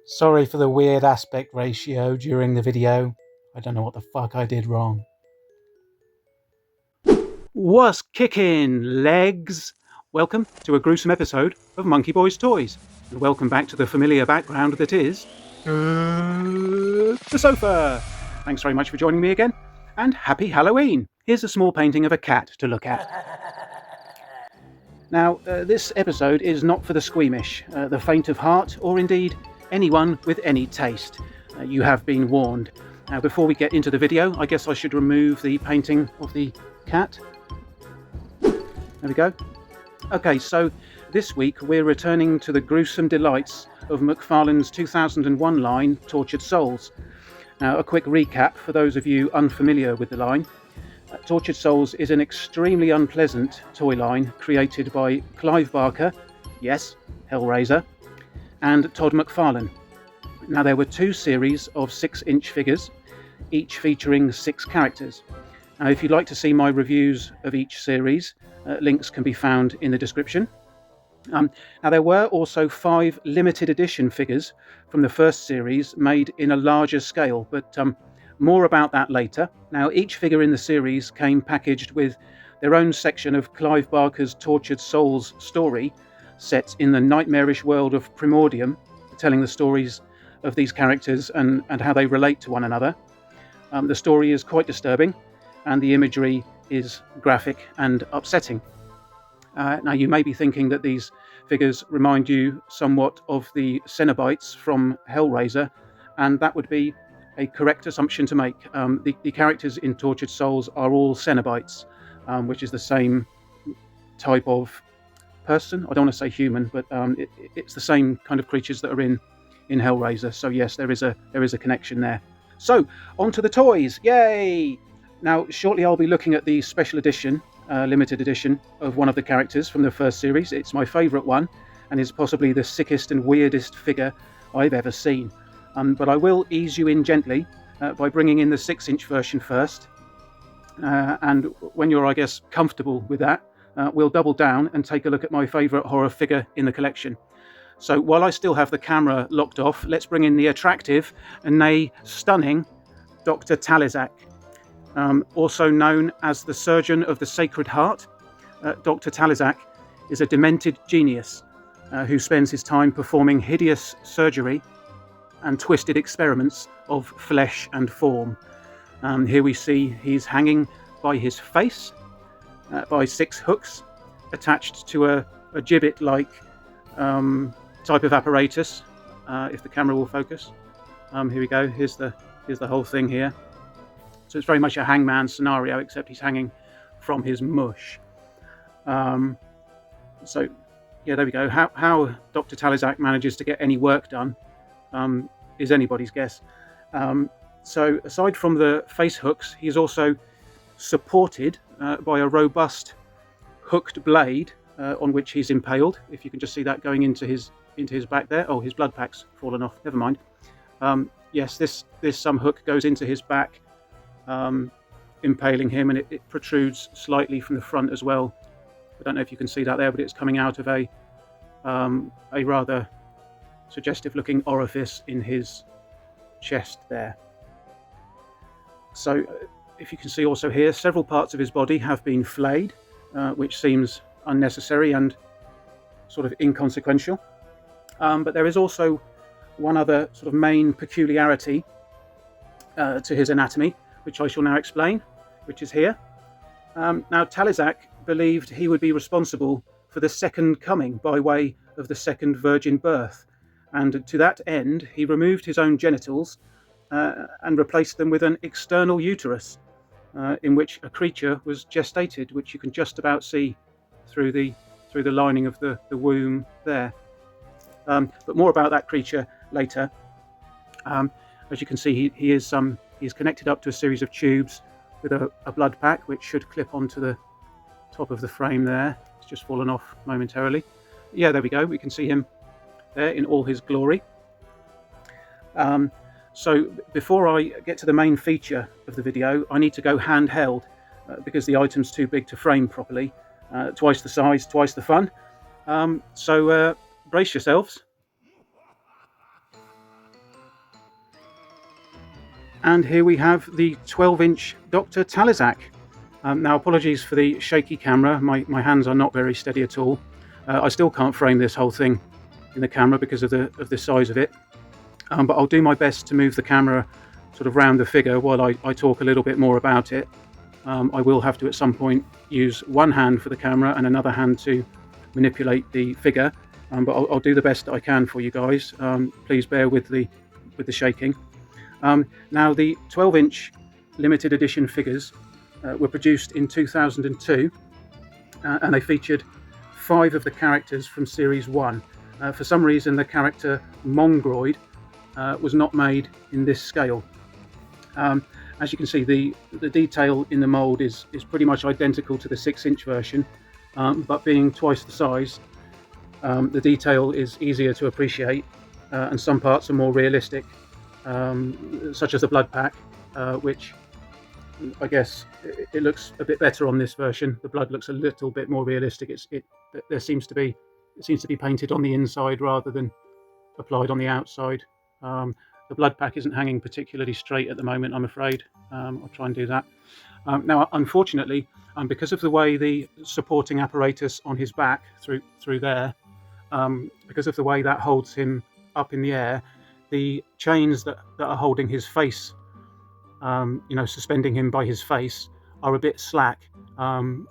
Sorry for the weird aspect ratio during the video. I don't know what the fuck I did wrong. What's kicking, legs? Welcome to a gruesome episode of McFarlane Toys, and welcome back to the familiar background that is the sofa. Thanks very much for joining me again, and happy Halloween. Here's a small painting of a cat to look at. Now, this episode is not for the squeamish, the faint of heart, or indeed anyone with any taste. You have been warned. Now, before we get into the video, I guess I should remove the painting of the cat. There we go. Okay, so this week we're returning to the gruesome delights of McFarlane's 2001 line, Tortured Souls. Now, a quick recap for those of you unfamiliar with the line. Tortured Souls is an extremely unpleasant toy line created by Clive Barker, yes, Hellraiser, and Todd McFarlane. Now, there were two series of 6-inch figures, each featuring 6 characters. Now, if you'd like to see my reviews of each series, links can be found in the description. Now, there were also 5 limited edition figures from the first series made in a larger scale, but more about that later. Now, each figure in the series came packaged with their own section of Clive Barker's Tortured Souls story, set in the nightmarish world of Primordium, telling the stories of these characters and how they relate to one another. The story is quite disturbing, and the imagery is graphic and upsetting. Now, you may be thinking that these figures remind you somewhat of the Cenobites from Hellraiser, and that would be a correct assumption to make. The characters in Tortured Souls are all Cenobites, which is the same type of person. I don't want to say human, but it's the same kind of creatures that are in Hellraiser. So yes, there is a connection there. So on to the toys, yay! Now, shortly I'll be looking at the special edition, limited edition of one of the characters from the first series. It's my favourite one, and is possibly the sickest and weirdest figure I've ever seen. But I will ease you in gently by bringing in the 6-inch version first. And when you're, I guess, comfortable with that, we'll double down and take a look at my favourite horror figure in the collection. So while I still have the camera locked off, let's bring in the attractive and nay stunning Dr. Talisac. Also known as the Surgeon of the Sacred Heart, Dr. Talisac is a demented genius who spends his time performing hideous surgery and twisted experiments of flesh and form. Here we see he's hanging by his face by 6 hooks attached to a gibbet-like type of apparatus. If the camera will focus, here we go. Here's the whole thing here. So it's very much a hangman scenario, except he's hanging from his mush. So yeah, there we go. How Dr. Talisac manages to get any work done is anybody's guess. So aside from the face hooks, he's also supported by a robust hooked blade on which he's impaled. If you can just see that going into his back there. Oh, his blood pack's fallen off. Never mind. Yes, this hook goes into his back, impaling him, and it protrudes slightly from the front as well. I don't know if you can see that there, but it's coming out of a rather suggestive-looking orifice in his chest there. So, if you can see also here, several parts of his body have been flayed, which seems unnecessary and sort of inconsequential. But there is also one other sort of main peculiarity to his anatomy, which I shall now explain, which is here. Now, Talisac believed he would be responsible for the second coming by way of the second virgin birth, and to that end he removed his own genitals and replaced them with an external uterus in which a creature was gestated, which you can just about see through the lining of the womb there. But more about that creature later. As you can see, he is connected up to a series of tubes with a blood pack, which should clip onto the top of the frame there. It's just fallen off momentarily. Yeah, there we go. We can see him there in all his glory. So before I get to the main feature of the video, I need to go handheld because the item's too big to frame properly. Twice the size, twice the fun. So brace yourselves. And here we have the 12-inch Dr. Talisac. Now, apologies for the shaky camera. My hands are not very steady at all. I still can't frame this whole thing in the camera because of the size of it. But I'll do my best to move the camera sort of round the figure while I talk a little bit more about it. I will have to at some point use one hand for the camera and another hand to manipulate the figure. But I'll do the best I can for you guys. Please bear with the shaking. Now, the 12-inch limited edition figures were produced in 2002, and they featured 5 of the characters from Series 1. For some reason, the character Mongoloid was not made in this scale. As you can see, the detail in the mould is pretty much identical to the 6-inch version, but being twice the size, the detail is easier to appreciate, and some parts are more realistic, such as the blood pack, which I guess it looks a bit better on this version. The blood looks a little bit more realistic. It seems to be painted on the inside rather than applied on the outside. The blood pack isn't hanging particularly straight at the moment, I'm afraid. I'll try and do that. Now, unfortunately, because of the way the supporting apparatus on his back through there, because of the way that holds him up in the air, the chains that are holding his face, suspending him by his face, are a bit slack.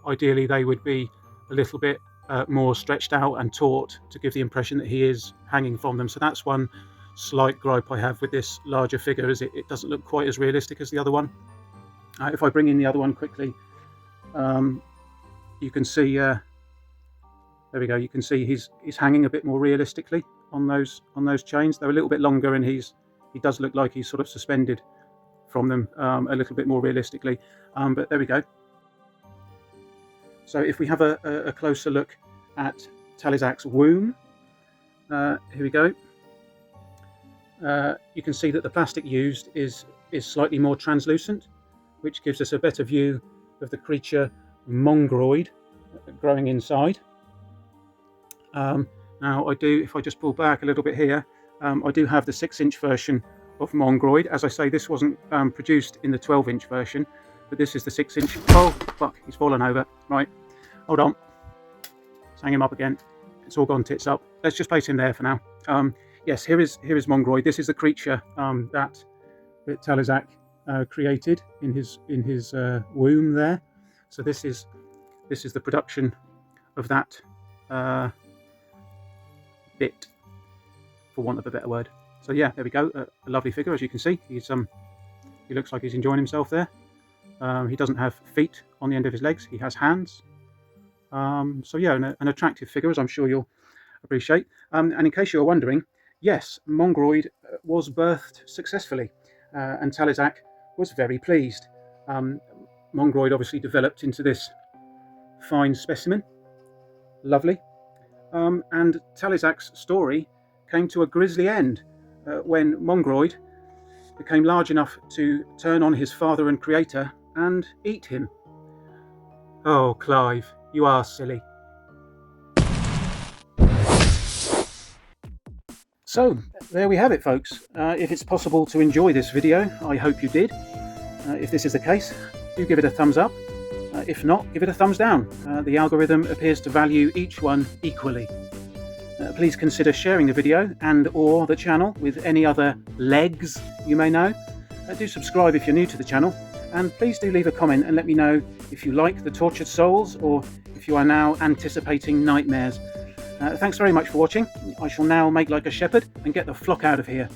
Ideally, they would be a little bit more stretched out and taut to give the impression that he is hanging from them. So that's one slight gripe I have with this larger figure, is it doesn't look quite as realistic as the other one. If I bring in the other one quickly, you can see, there we go, you can see he's hanging a bit more realistically on those chains. They're a little bit longer, and he does look like he's sort of suspended from them a little bit more realistically, but there we go. So if we have a closer look at Talisac's womb, here we go. You can see that the plastic used is slightly more translucent, which gives us a better view of the creature Mongoloid growing inside. Now, if I just pull back a little bit here, I do have the 6-inch version of Mongoloid. As I say, this wasn't produced in the 12-inch version, but this is the 6-inch. Oh, fuck, he's fallen over. Right, hold on. Let's hang him up again. It's all gone tits up. Let's just place him there for now. Yes, here is Mongoloid. This is the creature that Talisac created in his womb there. So this is the production of that bit, for want of a better word. So yeah, there we go. A lovely figure, as you can see. He looks like he's enjoying himself there. He doesn't have feet on the end of his legs. He has hands. So yeah, an attractive figure, as I'm sure you'll appreciate. And in case you were wondering, yes, Mongoloid was birthed successfully, and Talisac was very pleased. Mongoloid obviously developed into this fine specimen. Lovely. And Talisac's story came to a grisly end when Mongoloid became large enough to turn on his father and creator and eat him. Oh, Clive, you are silly. So, there we have it, folks. If it's possible to enjoy this video, I hope you did. If this is the case, do give it a thumbs up. If not, give it a thumbs down. The algorithm appears to value each one equally. Please consider sharing the video and/or the channel with any other legs you may know. Do subscribe if you're new to the channel, and please do leave a comment and let me know if you like the tortured souls or if you are now anticipating nightmares. Thanks very much for watching. I shall now make like a shepherd and get the flock out of here.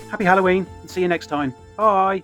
Happy Halloween, and see you next time. Bye!